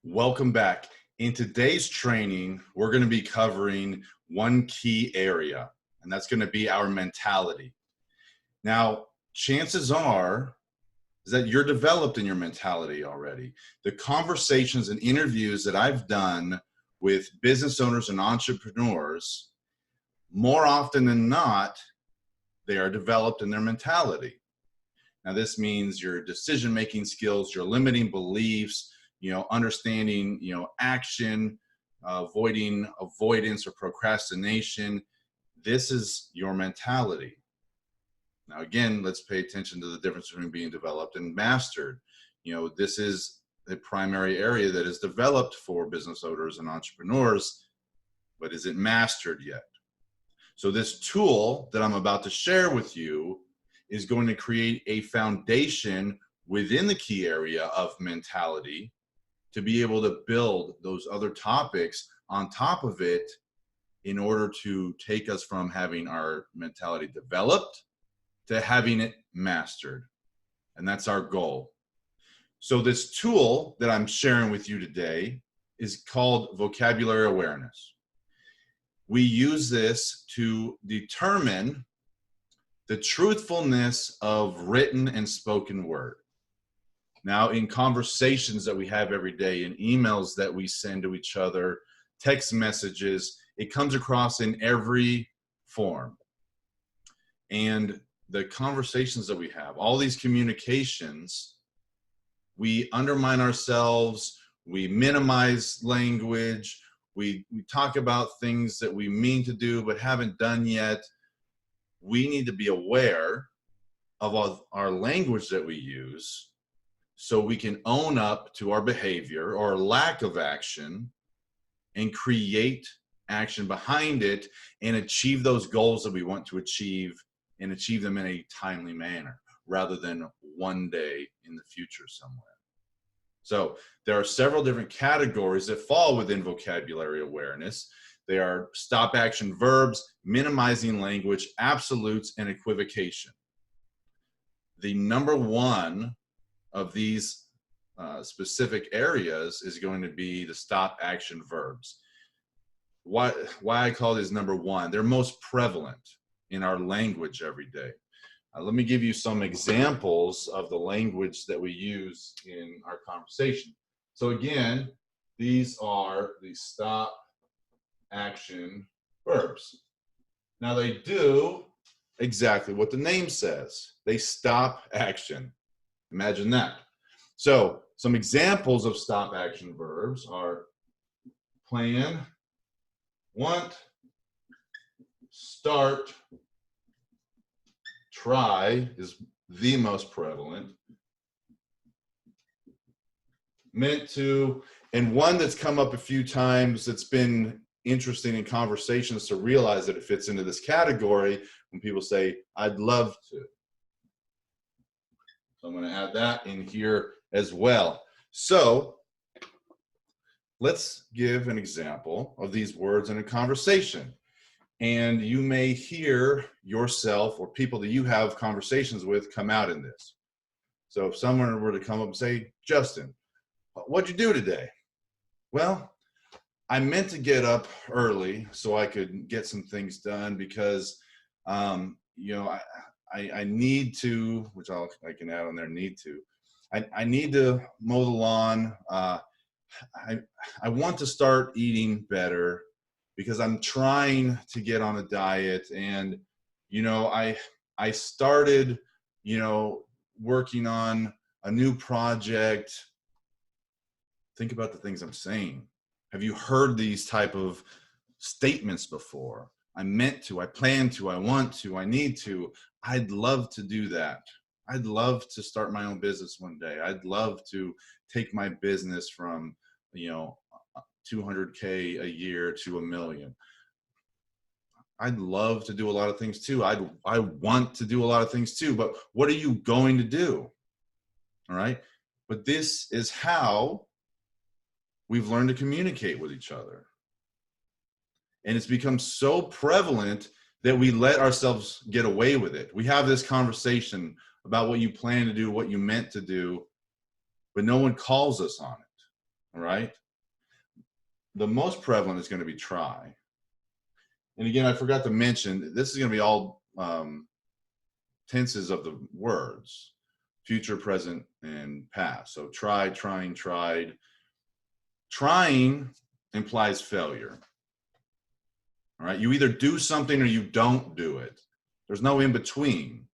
Welcome back. In today's training, we're going to be covering one key area, and that's going to be our mentality. Now, chances are is that you're developed in your mentality already. The conversations and interviews that I've done with business owners and entrepreneurs, more often than not, they are developed in their mentality. Now, this means your decision-making skills, your limiting beliefs, understanding, action, avoiding avoidance or procrastination. This is your mentality. Now, again, let's pay attention to the difference between being developed and mastered. This is the primary area that is developed for business owners and entrepreneurs, but is it mastered yet? So this tool that I'm about to share with you is going to create a foundation within the key area of mentality to be able to build those other topics on top of it in order to take us from having our mentality developed to having it mastered. And that's our goal. So this tool that I'm sharing with you today is called vocabulary awareness. We use this to determine the truthfulness of written and spoken word. Now, in conversations that we have every day, in emails that we send to each other, text messages, it comes across in every form. And the conversations that we have, all these communications, we undermine ourselves, we minimize language, we talk about things that we mean to do but haven't done yet. We need to be aware of our language that we use so we can own up to our behavior or lack of action and create action behind it and achieve those goals that we want to achieve and achieve them in a timely manner rather than one day in the future somewhere. So there are several different categories that fall within vocabulary awareness. They are stop action verbs, minimizing language, absolutes, and equivocation. The number one of these specific areas is going to be the stop action verbs. Why I call these number one? They're most prevalent in our language every day. Let me give you some examples of the language that we use in our conversation. So again, these are the stop action verbs. Now they do exactly what the name says. They stop action. Imagine that. So some examples of stop action verbs are plan, want, start, try is the most prevalent, meant to, and one that's come up a few times that's been interesting in conversations to realize that it fits into this category when people say, I'd love to. So I'm going to add that in here as well. So let's give an example of these words in a conversation. And you may hear yourself or people that you have conversations with come out in this. So if someone were to come up and say, Justin, what'd you do today? Well, I meant to get up early so I could get some things done because, I need to, which I can add on there, need to. I need to mow the lawn. I want to start eating better because I'm trying to get on a diet. And, I started, working on a new project. Think about the things I'm saying. Have you heard these type of statements before? I meant to, I plan to, I want to, I need to. I'd love to do that. I'd love to start my own business one day. I'd love to take my business from, 200K a year to $1 million. I'd love to do a lot of things too. I want to do a lot of things too, but what are you going to do? All right. But this is how we've learned to communicate with each other. And it's become so prevalent that we let ourselves get away with it. We have this conversation about what you plan to do, what you meant to do, but no one calls us on it. all right? The most prevalent is going to be try. And again, I forgot to mention, this is going to be all tenses of the words, future, present, and past. So tried, trying, tried. Trying implies failure. All right, you either do something or you don't do it. There's no in between.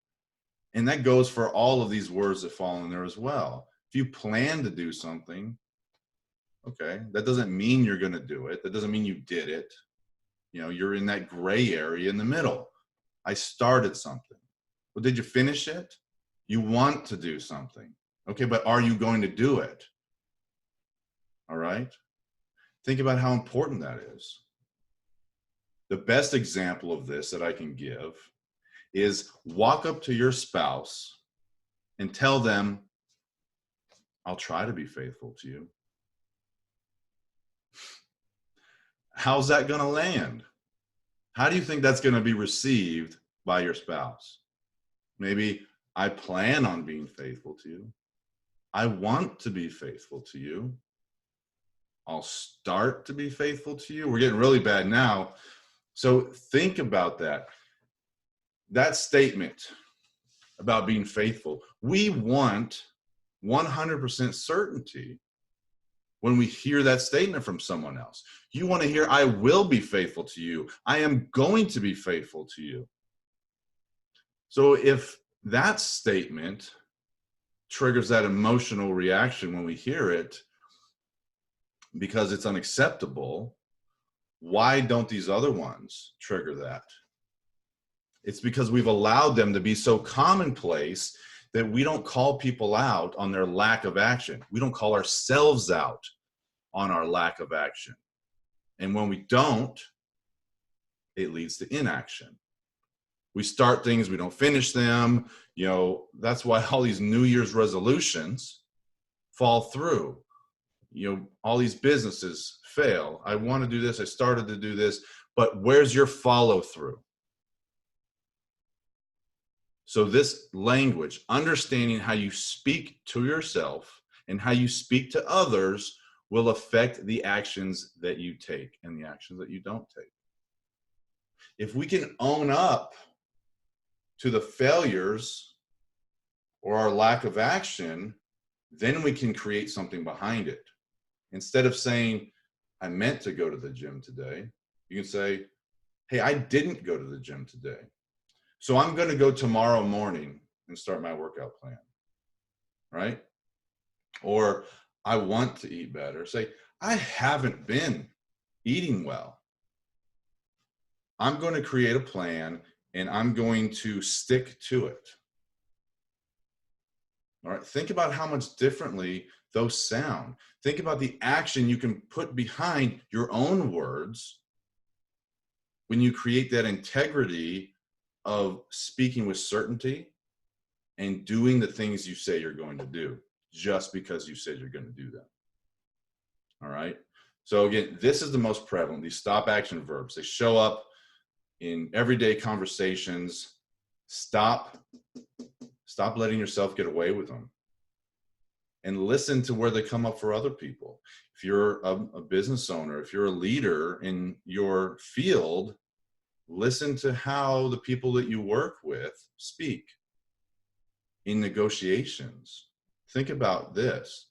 And that goes for all of these words that fall in there as well. If you plan to do something, okay, that doesn't mean you're going to do it. That doesn't mean you did it. You know, you're in that gray area in the middle. I started something. Well, did you finish it? You want to do something. Okay, but are you going to do it? All right. Think about how important that is. The best example of this that I can give is walk up to your spouse and tell them, I'll try to be faithful to you. How's that going to land? How do you think that's going to be received by your spouse? Maybe, I plan on being faithful to you. I want to be faithful to you. I'll start to be faithful to you. We're getting really bad now. So think about that. That statement about being faithful. We want 100% certainty when we hear that statement from someone else. You want to hear, I will be faithful to you. I am going to be faithful to you. So if that statement triggers that emotional reaction when we hear it because it's unacceptable, why don't these other ones trigger that? It's because we've allowed them to be so commonplace that we don't call people out on their lack of action. We don't call ourselves out on our lack of action. And when we don't, it leads to inaction. We start things, we don't finish them. You know, that's why all these New Year's resolutions fall through. You know, all these businesses fail. I want to do this, I started to do this, but where's your follow through? So this language, understanding how you speak to yourself and how you speak to others, will affect the actions that you take and the actions that you don't take. If we can own up to the failures or our lack of action, then we can create something behind it. Instead of saying, I meant to go to the gym today, you can say, hey, I didn't go to the gym today. So I'm going to go tomorrow morning and start my workout plan, right? Or I want to eat better. Say, I haven't been eating well. I'm going to create a plan and I'm going to stick to it. All right. Think about how much differently those sound. Think about the action you can put behind your own words when you create that integrity of speaking with certainty and doing the things you say you're going to do just because you said you're going to do them. All right. So again, this is the most prevalent, these stop action verbs. They show up in everyday conversations. Stop letting yourself get away with them and listen to where they come up for other people. If you're a business owner, if you're a leader in your field, listen to how the people that you work with speak in negotiations. Think about this.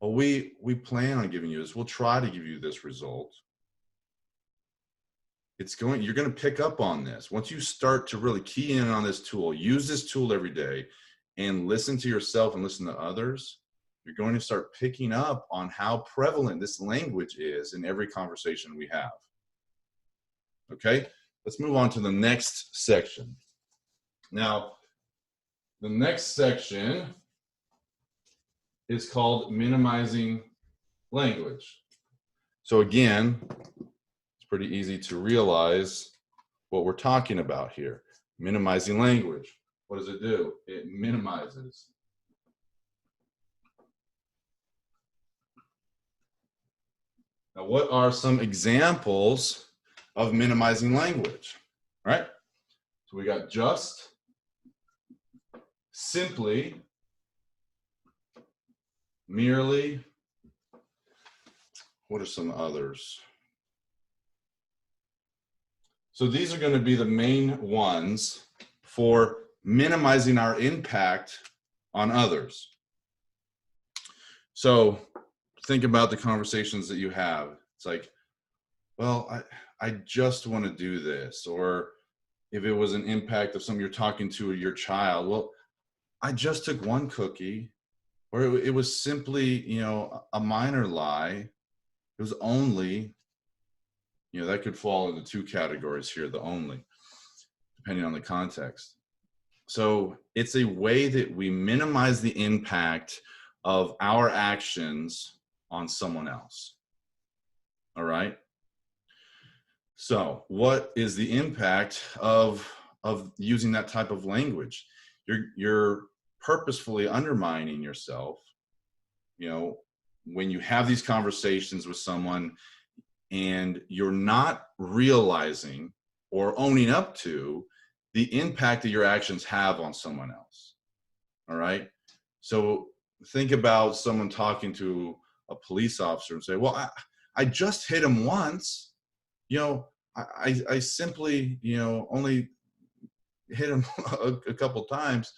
Well, we plan on giving you this. We'll try to give you this result. You're going to pick up on this. Once you start to really key in on this tool, use this tool every day and listen to yourself and listen to others, you're going to start picking up on how prevalent this language is in every conversation we have. Okay? Let's move on to the next section. Now, the next section is called minimizing language. So again, it's pretty easy to realize what we're talking about here. Minimizing language. What does it do? It minimizes. Now, what are some examples of minimizing language? All right? So we got just, simply, merely, What are some others? So these are going to be the main ones for minimizing our impact on others. So think about the conversations that you have. It's like, well, I just want to do this. Or if it was an impact of something you're talking to your child, well, I just took one cookie, or it was simply, a minor lie. It was only, that could fall into two categories here, the only, depending on the context. So it's a way that we minimize the impact of our actions on someone else. All right. So what is the impact of using that type of language? You're purposefully undermining yourself, when you have these conversations with someone and you're not realizing or owning up to the impact that your actions have on someone else. All right. So think about someone talking to a police officer and say, well, I just hit him once. I simply, only hit him a couple times.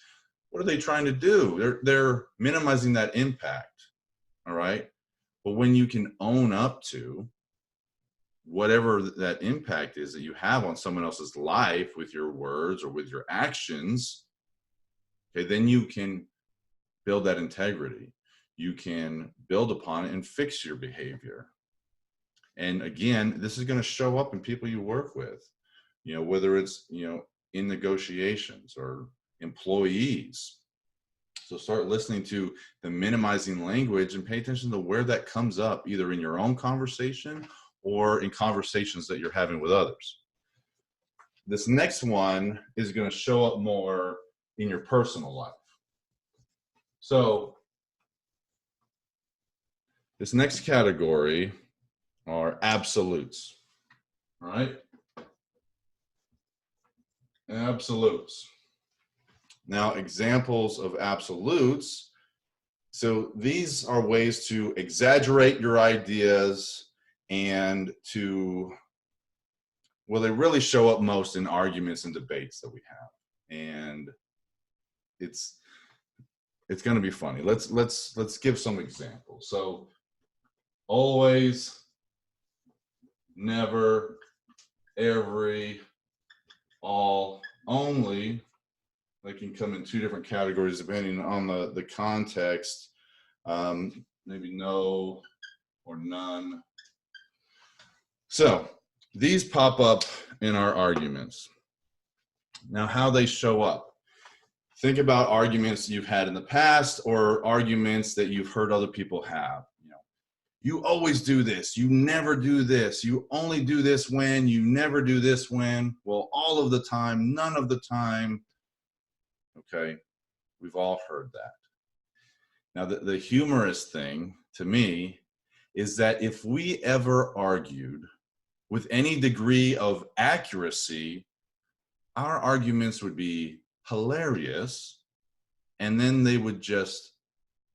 What are they trying to do? They're minimizing that impact. All right. But when you can own up to whatever that impact is that you have on someone else's life with your words or with your actions, okay, then you can build that integrity. You can build upon it and fix your behavior. And again, this is going to show up in people you work with, whether it's, in negotiations or employees. So start listening to the minimizing language and pay attention to where that comes up, either in your own conversation or in conversations that you're having with others. This next one is going to show up more in your personal life. So this next category are absolutes. All right? Absolutes. Now, examples of absolutes. So these are ways to exaggerate your ideas and they really show up most in arguments and debates that we have. And it's going to be funny. Let's give some examples. So always, never, every, all, only. They can come in two different categories depending on the context. Maybe no or none. So these pop up in our arguments. Now, how they show up. Think about arguments you've had in the past or arguments that you've heard other people have. You always do this. You never do this. You only do this when. You never do this when. Well, all of the time, none of the time. Okay, we've all heard that. Now, the humorous thing to me is that if we ever argued with any degree of accuracy, our arguments would be hilarious, and then they would just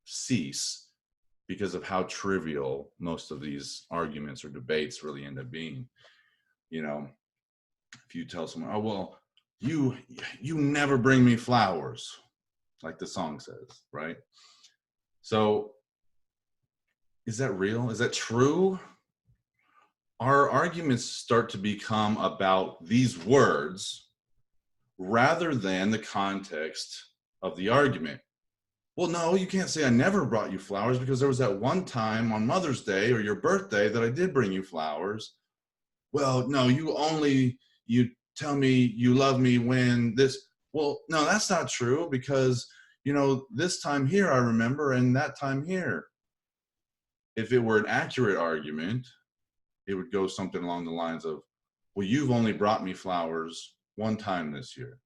cease because of how trivial most of these arguments or debates really end up being. If you tell someone, oh, well, you never bring me flowers, like the song says, right? So is that real? Is that true? Our arguments start to become about these words rather than the context of the argument. Well, no, you can't say I never brought you flowers because there was that one time on Mother's Day or your birthday that I did bring you flowers. Well, no, you tell me you love me when this. Well, no, that's not true because, this time here I remember and that time here. If it were an accurate argument, it would go something along the lines of, well, you've only brought me flowers one time this year.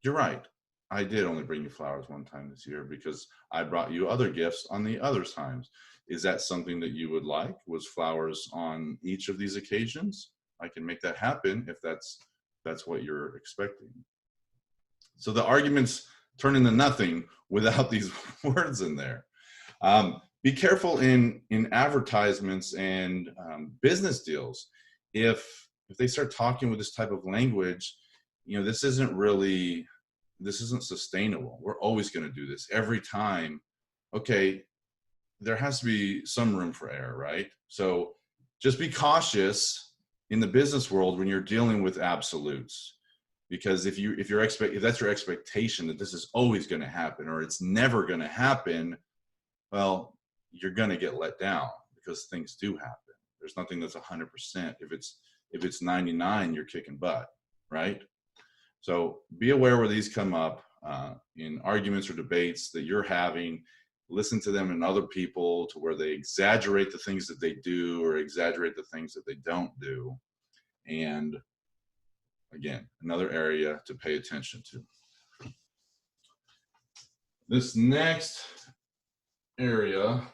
You're right. I did only bring you flowers one time this year because I brought you other gifts on the other times. Is that something that you would like? Was flowers on each of these occasions? I can make that happen if that's what you're expecting. So the arguments turn into nothing without these words in there. Be careful in advertisements and business deals. If they start talking with this type of language, this isn't sustainable. We're always going to do this every time. Okay, there has to be some room for error, right? So just be cautious in the business world when you're dealing with absolutes, because if that's your expectation that this is always going to happen or it's never going to happen, well, you're going to get let down, because things do happen. There's nothing that's 100%. If it's 99, you're kicking butt, right? So be aware where these come up in arguments or debates that you're having. Listen to them and other people to where they exaggerate the things that they do or exaggerate the things that they don't do. And again, another area to pay attention to. This next area,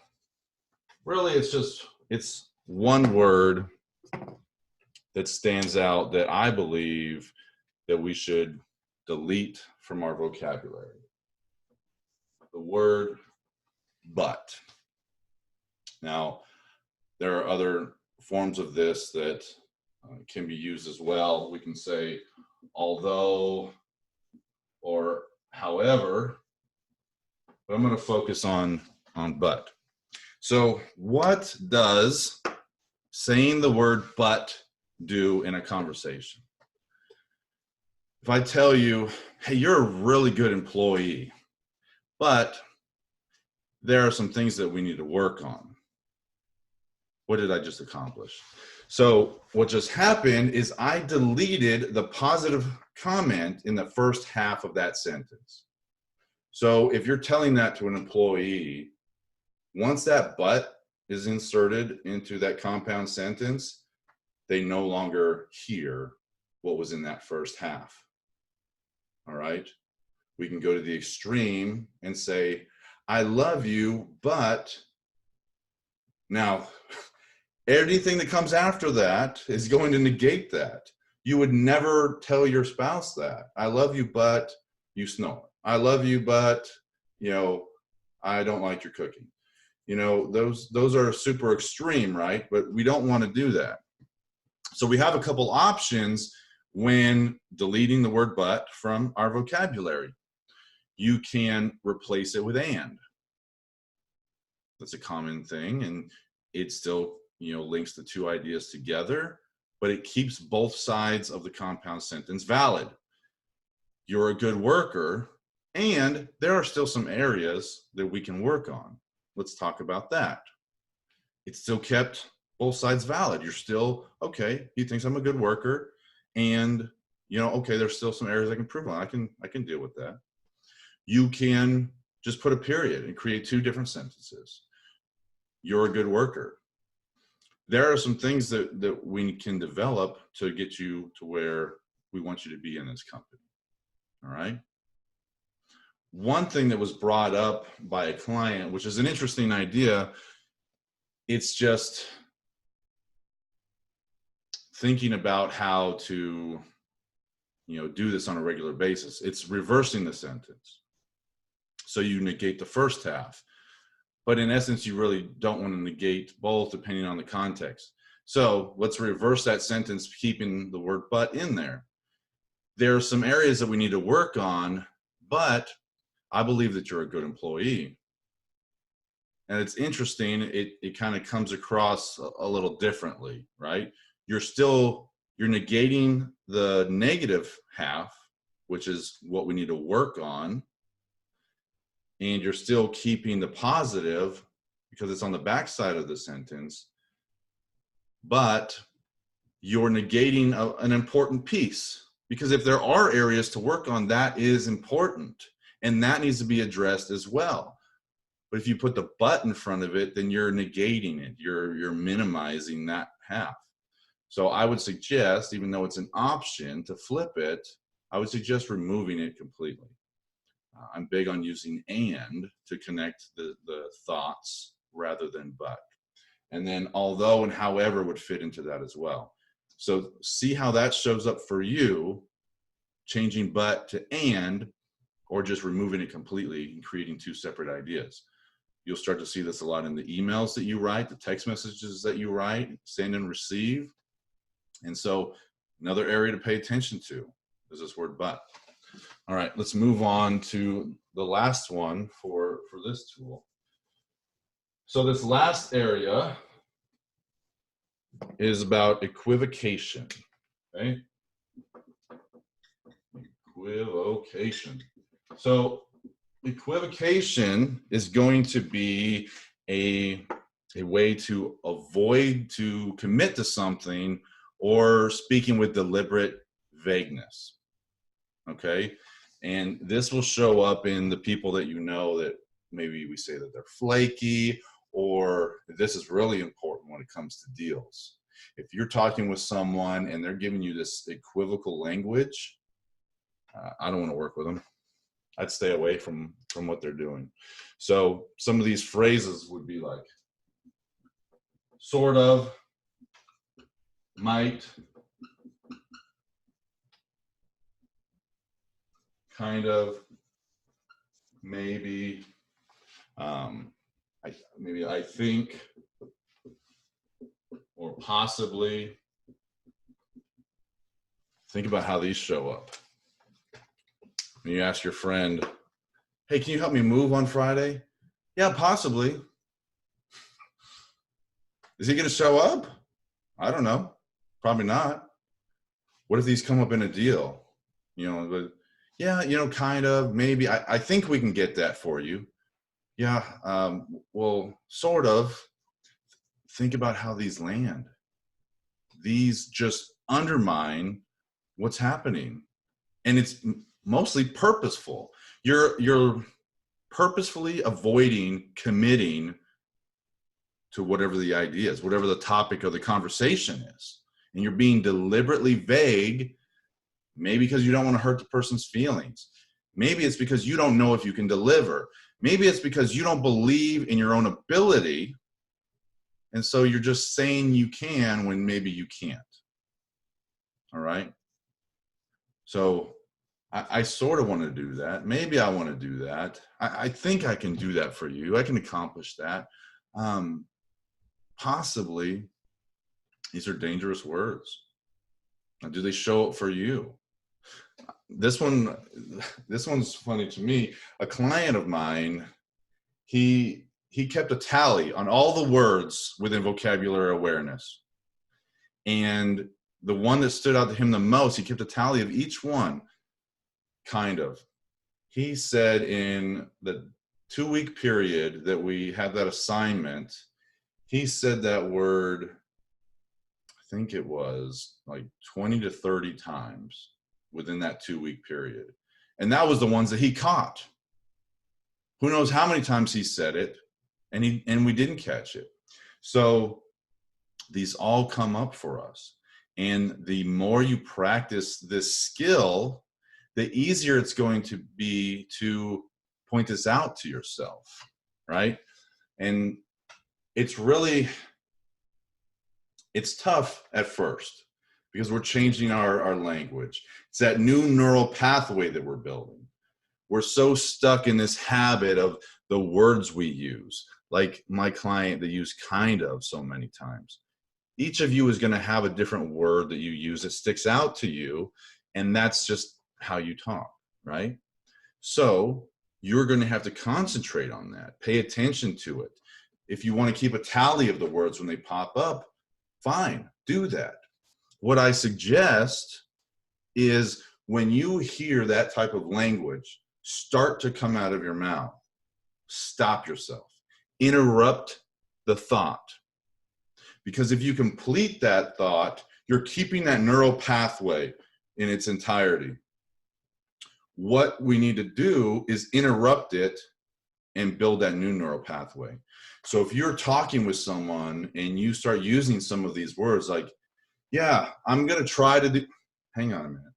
really it's one word that stands out that I believe that we should delete from our vocabulary. The word but. Now, there are other forms of this that can be used as well. We can say although or however, but I'm going to focus on but. So what does saying the word but do in a conversation? If I tell you, hey, you're a really good employee, but there are some things that we need to work on. What did I just accomplish? So what just happened is I deleted the positive comment in the first half of that sentence. So if you're telling that to an employee, once that but is inserted into that compound sentence, they no longer hear what was in that first half. All right? We can go to the extreme and say, I love you, but now anything that comes after that is going to negate that. You would never tell your spouse that. I love you, but you snore. I love you, but, I don't like your cooking. Those are super extreme, right? But we don't want to do that. So we have a couple options when deleting the word but from our vocabulary. You can replace it with and. That's a common thing, and it still, links the two ideas together, but it keeps both sides of the compound sentence valid. You're a good worker, and there are still some areas that we can work on. Let's talk about that. It still kept both sides valid. You're still, okay, he thinks I'm a good worker, and, okay, there's still some areas I can improve on. I can deal with that. You can just put a period and create two different sentences. You're a good worker. There are some things that we can develop to get you to where we want you to be in this company. All right. One thing that was brought up by a client, which is an interesting idea, it's just thinking about how to, do this on a regular basis. It's reversing the sentence. So you negate the first half. But in essence, you really don't want to negate both depending on the context. So let's reverse that sentence, keeping the word but in there. There are some areas that we need to work on, but I believe that you're a good employee. And it's interesting, it kind of comes across a little differently, right? You're negating the negative half, which is what we need to work on. And you're still keeping the positive because it's on the backside of the sentence, but you're negating an important piece, because if there are areas to work on, that is important and that needs to be addressed as well. But if you put the but in front of it, then you're negating it. You're minimizing that half. So I would suggest, even though it's an option to flip it, I would suggest removing it completely. I'm big on using and to connect the thoughts rather than but. And then although and however would fit into that as well. So see how that shows up for you, changing but to and, or just removing it completely and creating two separate ideas. You'll start to see this a lot in the emails that you write, the text messages that you write, send and receive. And so another area to pay attention to is this word but. All right, let's move on to the last one for this tool. So this last area is about equivocation, okay? Equivocation. So equivocation is going to be a way to avoid to commit to something or speaking with deliberate vagueness, okay? And this will show up in the people that you know that maybe we say that they're flaky, or this is really important when it comes to deals. If you're talking with someone and they're giving you this equivocal language, I don't want to work with them. I'd stay away from what they're doing. So some of these phrases would be like, sort of, might, kind of, maybe, I think, or possibly. Think about how these show up. When you ask your friend, hey, can you help me move on Friday? Yeah, possibly. Is he going to show up? I don't know. Probably not. What if these come up in a deal? You know, but yeah, you know, kind of, maybe. I think we can get that for you. Yeah, well, sort of. Think about how these land. These just undermine what's happening. And it's mostly purposeful. You're purposefully avoiding committing to whatever the idea is, whatever the topic of the conversation is. And you're being deliberately vague, maybe because you don't want to hurt the person's feelings. Maybe it's because you don't know if you can deliver. Maybe it's because you don't believe in your own ability. And so you're just saying you can when maybe you can't. All right. So I sort of want to do that. Maybe I want to do that. I think I can do that for you. I can accomplish that. Possibly. These are dangerous words. Now, do they show up for you? This one's funny to me. A client of mine, he kept a tally on all the words within vocabulary awareness. And the one that stood out to him the most, he kept a tally of each one, kind of. He said in the 2-week period that we had that assignment, he said that word, I think it was like 20 to 30 times within that 2-week period. And that was the ones that he caught. Who knows how many times he said it, and we didn't catch it. So these all come up for us. And the more you practice this skill, the easier it's going to be to point this out to yourself, right? And it's tough at first because we're changing our language. It's that new neural pathway that we're building. We're so stuck in this habit of the words we use, like my client that used kind of so many times. Each of you is going to have a different word that you use that sticks out to you, and that's just how you talk, right? So you're going to have to concentrate on that, pay attention to it. If you want to keep a tally of the words when they pop up, fine, do that. What I suggest is when you hear that type of language start to come out of your mouth, stop yourself, interrupt the thought. Because if you complete that thought, you're keeping that neural pathway in its entirety. What we need to do is interrupt it and build that new neural pathway. So if you're talking with someone and you start using some of these words like, yeah, I'm going to try to do, hang on a minute.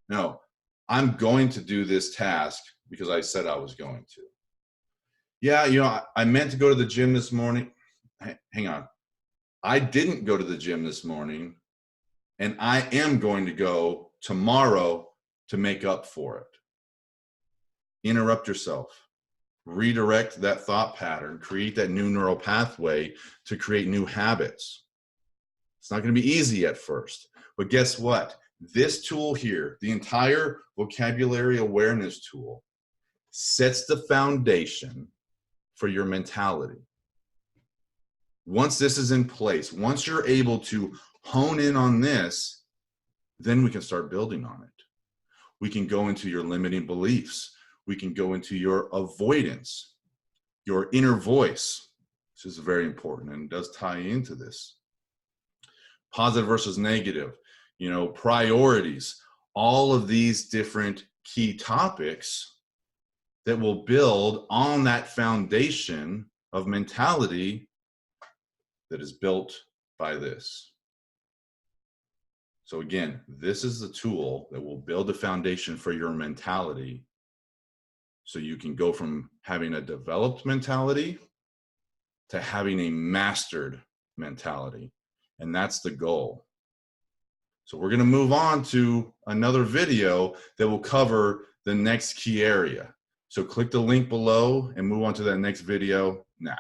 No, I'm going to do this task because I said I was going to. Yeah, you know, I meant to go to the gym this morning. Hang on. I didn't go to the gym this morning, and I am going to go tomorrow to make up for it. Interrupt yourself. redirect that thought pattern, create that new neural pathway to create new habits. It's not going to be easy at first, but guess what? This tool here, the entire vocabulary awareness tool, sets the foundation for your mentality. Once this is in place, once you're able to hone in on this, then we can start building on it. We can go into your limiting beliefs. We can go into your avoidance, your inner voice. This is very important and does tie into this. Positive versus negative, priorities, all of these different key topics that will build on that foundation of mentality that is built by this. So again, this is the tool that will build the foundation for your mentality so you can go from having a developed mentality to having a mastered mentality. And that's the goal. So we're going to move on to another video that will cover the next key area. So click the link below and move on to that next video now.